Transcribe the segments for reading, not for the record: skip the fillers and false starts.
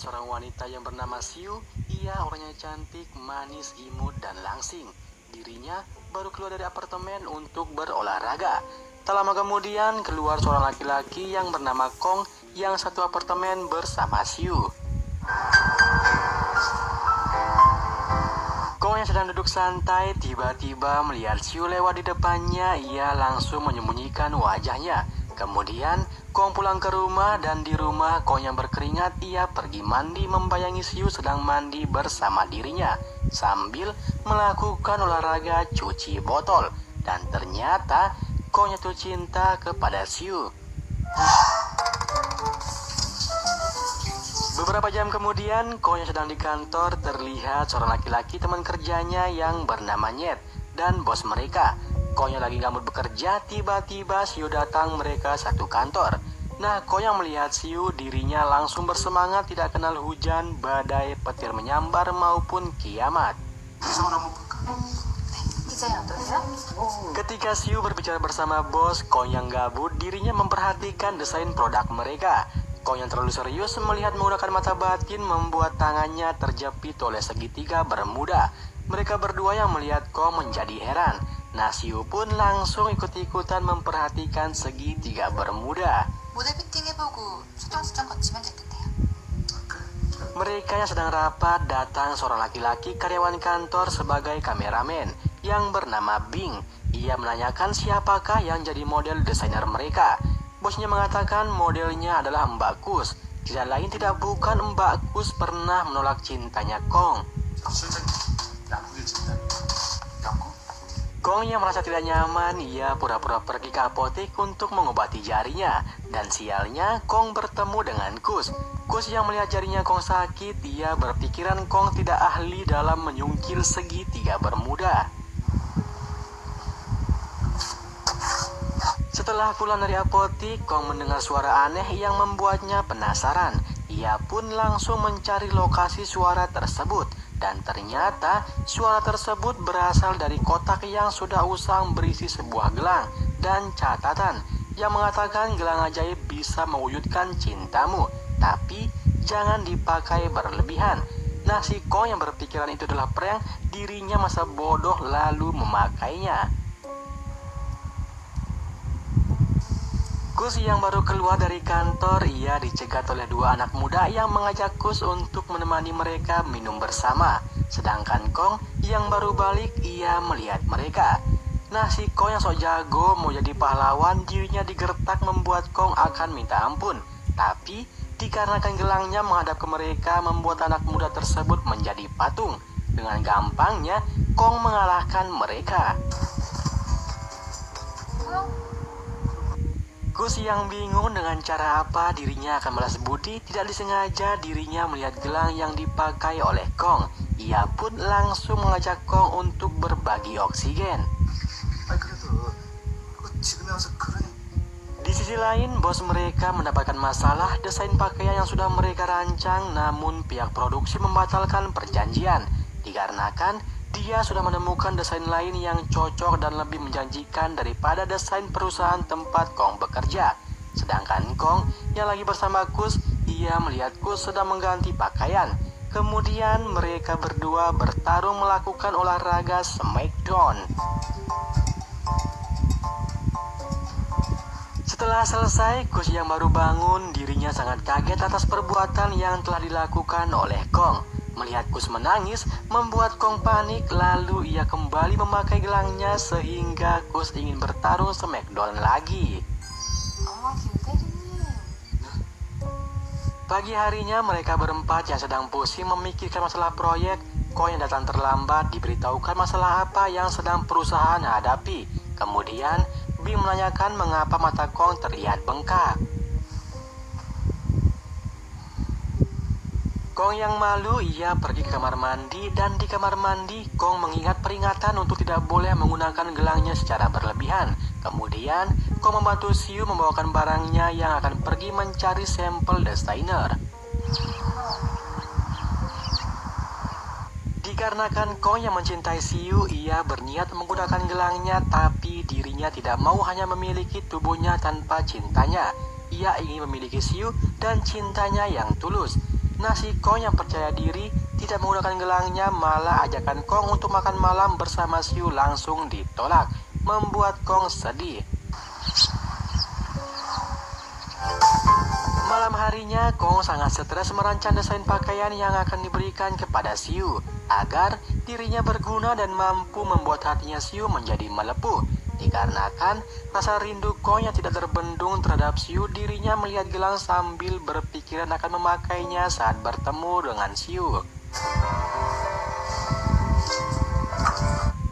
seorang wanita yang bernama Siu. Ia orangnya cantik, manis, imut, dan langsing. Dirinya baru keluar dari apartemen untuk berolahraga. Tak lama kemudian keluar seorang laki-laki yang bernama Kong yang satu apartemen bersama Siu. Kong yang sedang duduk santai tiba-tiba melihat Siu lewat di depannya. Ia langsung menyembunyikan wajahnya. Kemudian Kong pulang ke rumah dan di rumah Kong yang berkeringat ia pergi mandi membayangi Siu sedang mandi bersama dirinya sambil melakukan olahraga cuci botol. Dan ternyata Kong jatuh cinta kepada Siu. Beberapa jam kemudian, Kong yang sedang di kantor terlihat seorang laki-laki teman kerjanya yang bernama Nyet dan bos mereka. Kong yang lagi nggak mood bekerja, tiba-tiba Siu datang mereka satu kantor. Nah, Kong yang melihat Siu, dirinya langsung bersemangat tidak kenal hujan, badai, petir menyambar maupun kiamat. Ketika Siu berbicara bersama bos, Kong yang gabut, dirinya memperhatikan desain produk mereka. Kong yang terlalu serius melihat menggunakan mata batin membuat tangannya terjepit oleh segitiga bermuda. Mereka berdua yang melihat Kong menjadi heran. Nah, Siu pun langsung ikut-ikutan memperhatikan segitiga bermuda. Mereka yang sedang rapat datang seorang laki-laki karyawan kantor sebagai kameramen yang bernama Bing. Ia menanyakan siapakah yang jadi model desainer mereka. Bosnya mengatakan modelnya adalah Mbak Kus. Tidak lain tidak bukan Mbak Kus pernah menolak cintanya Kong. Kong yang merasa tidak nyaman, ia pura-pura pergi ke apotek untuk mengobati jarinya. Dan sialnya, Kong bertemu dengan Kus. Kus yang melihat jarinya Kong sakit, ia berpikiran Kong tidak ahli dalam menyungkil segitiga bermuda. Setelah pulang dari apotek, Kong mendengar suara aneh yang membuatnya penasaran. Ia pun langsung mencari lokasi suara tersebut. Dan ternyata suara tersebut berasal dari kotak yang sudah usang berisi sebuah gelang dan catatan yang mengatakan gelang ajaib bisa mewujudkan cintamu, tapi jangan dipakai berlebihan. Nah, si Kong yang berpikiran itu adalah prank, dirinya masa bodoh lalu memakainya. Kus yang baru keluar dari kantor, ia dicegat oleh dua anak muda yang mengajak Kus untuk menemani mereka minum bersama. Sedangkan Kong yang baru balik, ia melihat mereka. Nah, si Kong yang sok jago mau jadi pahlawan, dirinya digertak membuat Kong akan minta ampun. Tapi dikarenakan gelangnya menghadap ke mereka membuat anak muda tersebut menjadi patung. Dengan gampangnya Kong mengalahkan mereka. Kus yang bingung dengan cara apa dirinya akan balas budi, tidak disengaja dirinya melihat gelang yang dipakai oleh Kong. Ia pun langsung mengajak Kong untuk berbagi oksigen. Di sisi lain, bos mereka mendapatkan masalah desain pakaian yang sudah mereka rancang, namun pihak produksi membatalkan perjanjian. Dikarenakan dia sudah menemukan desain lain yang cocok dan lebih menjanjikan daripada desain perusahaan tempat Kong bekerja. Sedangkan Kong yang lagi bersama Kus, ia melihat Kus sedang mengganti pakaian. Kemudian mereka berdua bertarung melakukan olahraga Smackdown. Setelah selesai, Kus yang baru bangun, dirinya sangat kaget atas perbuatan yang telah dilakukan oleh Kong. Melihat Kus menangis, membuat Kong panik, lalu ia kembali memakai gelangnya sehingga Kus ingin bertarung Smackdown lagi. Pagi harinya mereka berempat yang sedang pusing memikirkan masalah proyek. Kong yang datang terlambat diberitahukan masalah apa yang sedang perusahaan hadapi. Kemudian Bing menanyakan mengapa mata Kong terlihat bengkak. Kong yang malu, ia pergi ke kamar mandi dan di kamar mandi Kong mengingat peringatan untuk tidak boleh menggunakan gelangnya secara berlebihan. Kemudian Kong membantu Siu membawakan barangnya yang akan pergi mencari sampel desainer. Dikarenakan Kong yang mencintai Siu, ia berniat menggunakan gelangnya, tapi dirinya tidak mau hanya memiliki tubuhnya tanpa cintanya. Ia ingin memiliki Siu dan cintanya yang tulus. Nah, si Kong yang percaya diri tidak menggunakan gelangnya, malah ajakan Kong untuk makan malam bersama Siu langsung ditolak, membuat Kong sedih. Malam harinya, Kong sangat stres merancang desain pakaian yang akan diberikan kepada Siu, agar dirinya berguna dan mampu membuat hatinya Siu menjadi melepuh. Dikarenakan rasa rindu Kong yang tidak terbendung terhadap Siu, dirinya melihat gelang sambil berpikiran akan memakainya saat bertemu dengan Siu.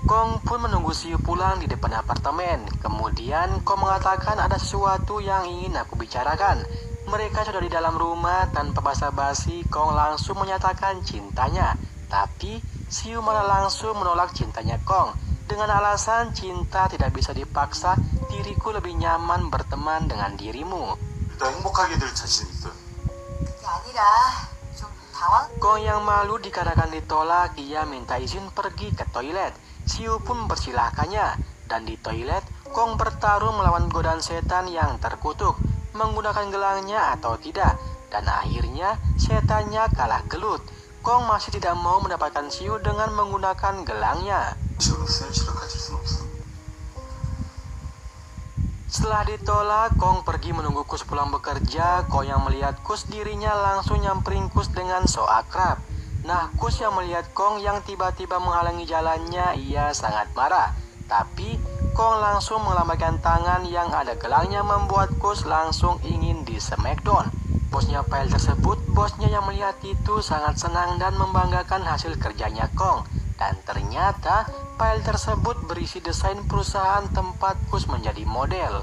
Kong pun menunggu Siu pulang di depan apartemen. Kemudian Kong mengatakan ada sesuatu yang ingin aku bicarakan. Mereka sudah di dalam rumah, tanpa basa-basi Kong langsung menyatakan cintanya. Tapi Siu malah langsung menolak cintanya Kong. Dengan alasan cinta tidak bisa dipaksa, diriku lebih nyaman berteman dengan dirimu. Kong yang malu dikarenakan ditolak, ia minta izin pergi ke toilet. Siu pun mempersilahkannya, dan di toilet Kong bertarung melawan godaan setan yang terkutuk, menggunakan gelangnya atau tidak, dan akhirnya setannya kalah gelut. Kong masih tidak mau mendapatkan Siu dengan menggunakan gelangnya. Setelah ditolak, Kong pergi menunggu Kus pulang bekerja. Kong yang melihat Kus, dirinya langsung nyamperin Kus dengan so akrab. Nah, Kus yang melihat Kong yang tiba-tiba menghalangi jalannya, ia sangat marah. Tapi Kong langsung melambaikan tangan yang ada gelangnya, membuat Kus langsung ingin di smackdown. Bosnya file tersebut, bosnya yang melihat itu sangat senang dan membanggakan hasil kerjanya Kong. Dan ternyata file tersebut berisi desain perusahaan tempat Kus menjadi model.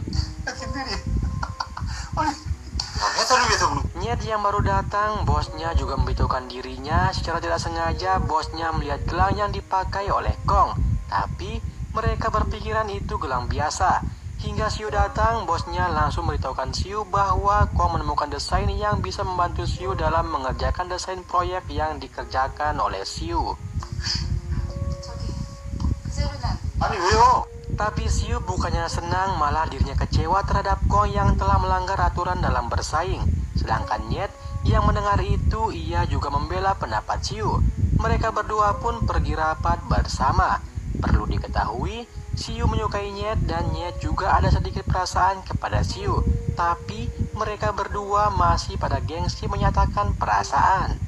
Nyet yang baru datang, bosnya juga memberitahukan dirinya. Secara tidak sengaja, bosnya melihat gelang yang dipakai oleh Kong. Tapi mereka berpikiran itu gelang biasa. Hingga Siu datang, bosnya langsung memberitahukan Siu bahwa Kong menemukan desain yang bisa membantu Siu dalam mengerjakan desain proyek yang dikerjakan oleh Siu. Tapi Siu bukannya senang, malah dirinya kecewa terhadap Kong yang telah melanggar aturan dalam bersaing. Sedangkan Nyet yang mendengar itu, ia juga membela pendapat Siu. Mereka berdua pun pergi rapat bersama. Perlu diketahui, Siu menyukai Nyet dan Nyet juga ada sedikit perasaan kepada Siu. Tapi mereka berdua masih pada gengsi menyatakan perasaan.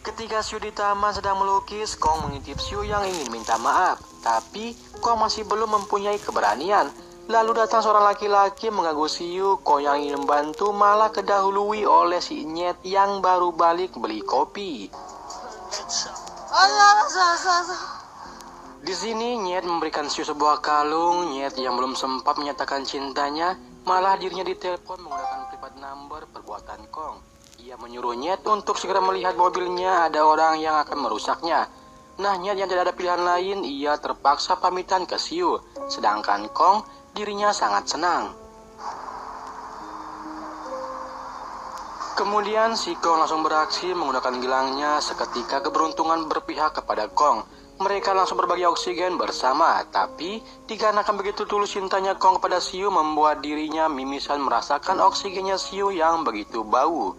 Ketika Siu di taman sedang melukis, Kong mengintip Siu yang ingin minta maaf. Tapi Kong masih belum mempunyai keberanian. Lalu datang seorang laki-laki mengganggu Siu. Kong yang ingin membantu malah kedahului oleh si Nyet yang baru balik beli kopi. Di sini Nyet memberikan Siu sebuah kalung. Nyet yang belum sempat menyatakan cintanya, malah dirinya ditelepon menggunakan private number perbuatan Kong. Ia menyuruh Nyet untuk segera melihat mobilnya, ada orang yang akan merusaknya. Nah, Nyet yang tidak ada pilihan lain, ia terpaksa pamitan ke Siu. Sedangkan Kong, dirinya sangat senang. Kemudian si Kong langsung beraksi menggunakan gelangnya. Seketika keberuntungan berpihak kepada Kong. Mereka langsung berbagi oksigen bersama. Tapi dikarenakan begitu tulus cintanya Kong kepada Siu, membuat dirinya mimisan merasakan oksigennya Siu yang begitu bau.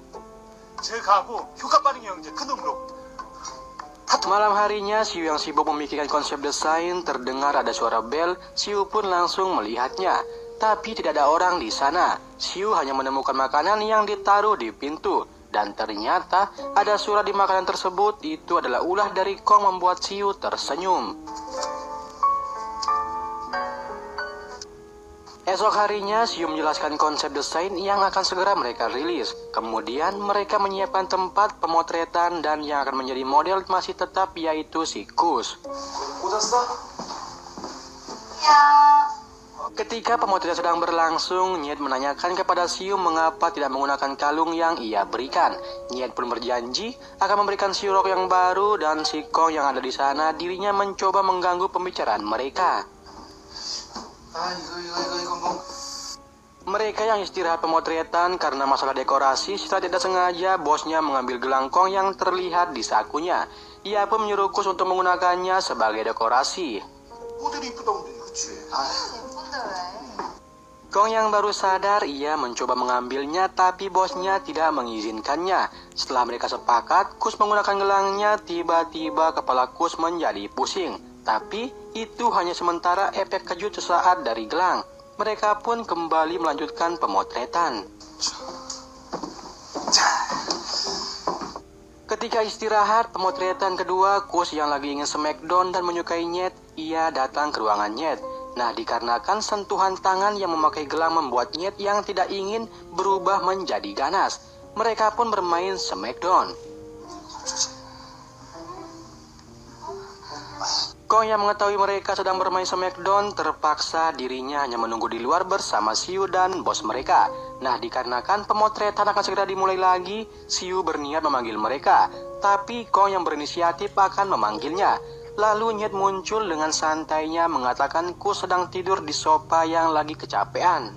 Malam harinya, Siu yang sibuk memikirkan konsep desain, terdengar ada suara bel. Siu pun langsung melihatnya. Tapi tidak ada orang di sana. Siu hanya menemukan makanan yang ditaruh di pintu. Dan ternyata ada surat di makanan tersebut. Itu adalah ulah dari Kong, membuat Siu tersenyum. Esok harinya, Siu menjelaskan konsep desain yang akan segera mereka rilis. Kemudian mereka menyiapkan tempat pemotretan dan yang akan menjadi model masih tetap yaitu si Kus. Ketika pemotretan sedang berlangsung, Nyet menanyakan kepada Siu mengapa tidak menggunakan kalung yang ia berikan. Nyet pun berjanji akan memberikan Siu rok yang baru, dan si Kong yang ada di sana dirinya mencoba mengganggu pembicaraan mereka. Mereka yang istirahat pemotretan karena masalah dekorasi. Setelah tidak sengaja, bosnya mengambil gelang Kong yang terlihat di sakunya. Ia pun menyuruh Kus untuk menggunakannya sebagai dekorasi. Kong yang baru sadar, ia mencoba mengambilnya tapi bosnya tidak mengizinkannya. Setelah mereka sepakat, Kus menggunakan gelangnya, tiba-tiba kepala Kus menjadi pusing. Tapi itu hanya sementara efek kejut sesaat dari gelang. Mereka pun kembali melanjutkan pemotretan. Ketika istirahat pemotretan kedua, Kus yang lagi ingin smackdown dan menyukai Nyet, ia datang ke ruangan Nyet. Nah, dikarenakan sentuhan tangan yang memakai gelang membuat Nyet yang tidak ingin berubah menjadi ganas. Mereka pun bermain smackdown. Kong yang mengetahui mereka sedang bermain smackdown terpaksa dirinya hanya menunggu di luar bersama Xiu dan bos mereka. Nah, dikarenakan pemotretan akan segera dimulai lagi, Xiu berniat memanggil mereka. Tapi Kong yang berinisiatif akan memanggilnya. Lalu Nyet muncul dengan santainya mengatakan Kus sedang tidur di sofa yang lagi kecapean.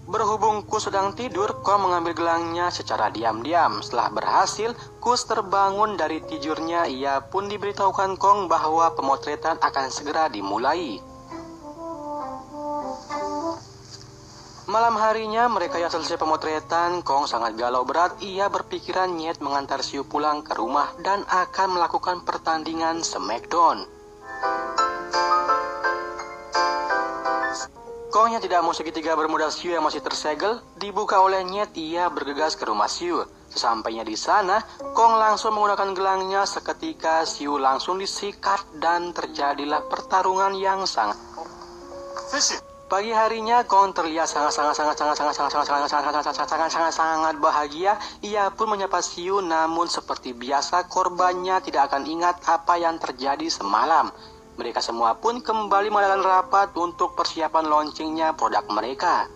Berhubung Kus sedang tidur, Kong mengambil gelangnya secara diam-diam. Setelah berhasil, Kus terbangun dari tidurnya. Ia pun diberitahukan Kong bahwa pemotretan akan segera dimulai. Malam harinya mereka yang selesai pemotretan, Kong sangat galau berat. Ia berpikiran Nyet mengantar Xiu pulang ke rumah dan akan melakukan pertandingan smackdown. Kong yang tidak mau segitiga bermodal Xiu yang masih tersegel dibuka oleh Nyet. Ia bergegas ke rumah Xiu. Sesampainya di sana, Kong langsung menggunakan gelangnya. Seketika Xiu langsung disikat dan terjadilah pertarungan yang sangat. Pagi harinya Kong terlihat sangat bahagia. Ia pun menyapa Xiu, namun seperti biasa korbannya tidak akan ingat apa yang terjadi semalam. Mereka semua pun kembali mengadakan rapat untuk persiapan launchingnya produk mereka.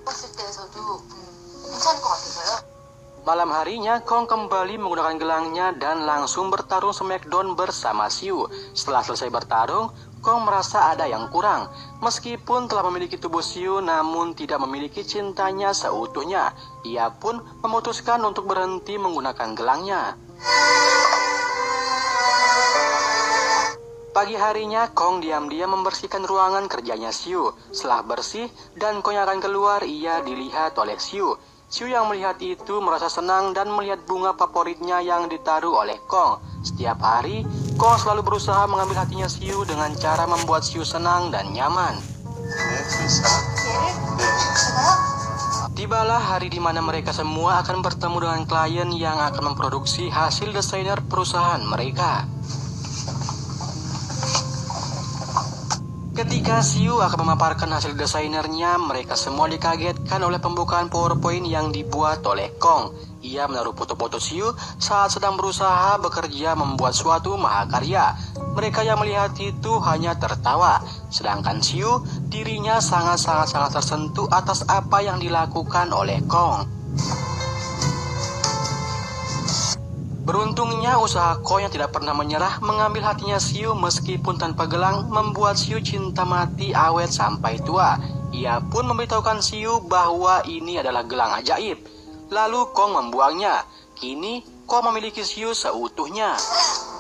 Malam harinya Kong kembali menggunakan gelangnya dan langsung bertarung smackdown bersama Xiu. Setelah selesai bertarung, Kong merasa ada yang kurang. Meskipun telah memiliki tubuh Xiu, namun tidak memiliki cintanya seutuhnya. Ia pun memutuskan untuk berhenti menggunakan gelangnya. Pagi harinya, Kong diam-diam membersihkan ruangan kerjanya Xiu. Setelah bersih dan Kong yang akan keluar, ia dilihat oleh Xiu. Xiu yang melihat itu merasa senang dan melihat bunga favoritnya yang ditaruh oleh Kong. Setiap hari, Kong selalu berusaha mengambil hatinya Xiu dengan cara membuat Xiu senang dan nyaman. Tibalah hari di mana mereka semua akan bertemu dengan klien yang akan memproduksi hasil desainer perusahaan mereka. Ketika Xiu akan memaparkan hasil desainernya, mereka semua dikagetkan oleh pembukaan PowerPoint yang dibuat oleh Kong. Ia menaruh foto-foto Xiu saat sedang berusaha bekerja membuat suatu mahakarya. Mereka yang melihat itu hanya tertawa, sedangkan Xiu dirinya sangat tersentuh atas apa yang dilakukan oleh Kong. Beruntungnya usaha Kong yang tidak pernah menyerah mengambil hatinya Xiu meskipun tanpa gelang membuat Xiu cinta mati awet sampai tua. Ia pun memberitahukan Xiu bahwa ini adalah gelang ajaib. Lalu Kong membuangnya. Kini Kong memiliki Xiu seutuhnya.